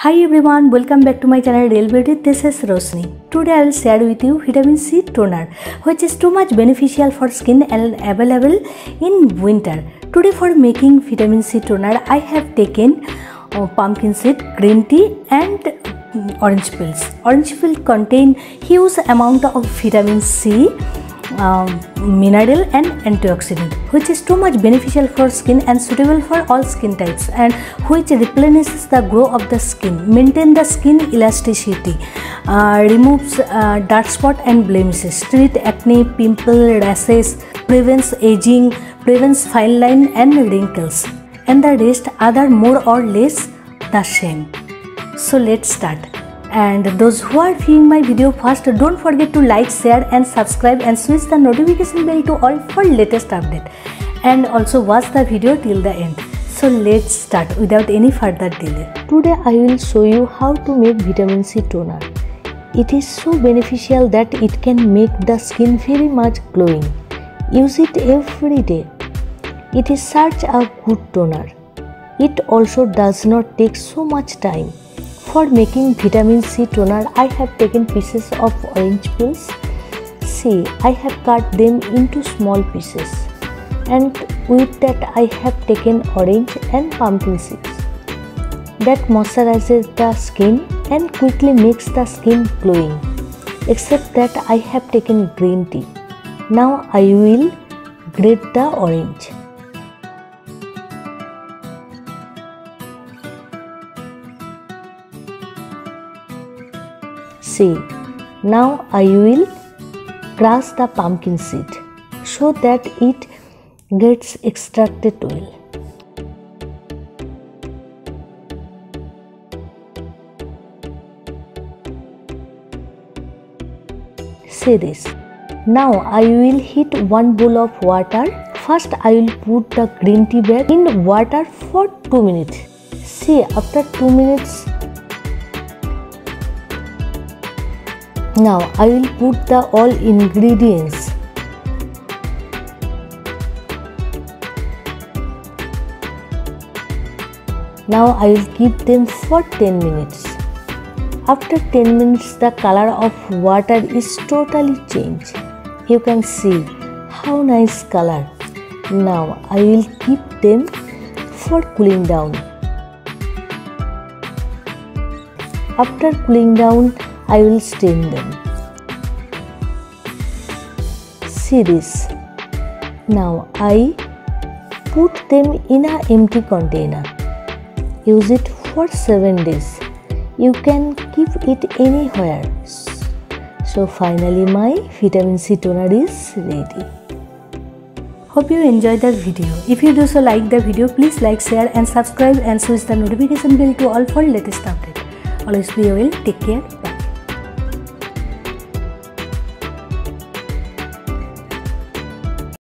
Hi everyone, welcome back to my channel Real Beauty. This is Rosni. Today I will share with you vitamin C toner, which is too much beneficial for skin and available in winter. Today for making vitamin C toner, I have taken pumpkin seed, green tea and orange peels. Orange peel contain huge amount of vitamin C, mineral and antioxidant, which is too much beneficial for skin and suitable for all skin types, and which replenishes the glow of the skin, maintain the skin elasticity, removes dark spot and blemishes, treat acne, pimple, rashes, prevents aging, prevents fine line and wrinkles, and the rest other more or less the same. So let's start. And those who are viewing my video first, don't forget to like, share and subscribe and switch the notification bell to all for latest update, and also watch the video till the end. So let's start without any further delay. Today I will show you how to make vitamin C toner. It is so beneficial that it can make the skin very much glowing. Use it every day. It is such a good toner. It also does not take so much time. For making vitamin C toner, I have taken pieces of orange peels. See, I have cut them into small pieces, and with that I have taken orange and pumpkin seeds. That moisturizes the skin and quickly makes the skin glowing. Except that I have taken green tea. Now I will grate the orange. See, now I will crush the pumpkin seed so that it gets extracted well. See this. Now I will heat 1 bowl of water. First I will put the green tea bag in water for 2 minutes. See, after 2 minutes, now I will put the all ingredients. Now I will keep them for 10 minutes. After 10 minutes the color of water is totally changed. You can see how nice color. Now I will keep them for cooling down. After cooling down, I will strain them. See this. Now I put them in an empty container. Use it for 7 days. You can keep it anywhere. So finally my vitamin C toner is ready. Hope you enjoyed the video. If you do so, like the video, please like, share and subscribe and switch the notification bell to all for latest update. Always be well. Take care.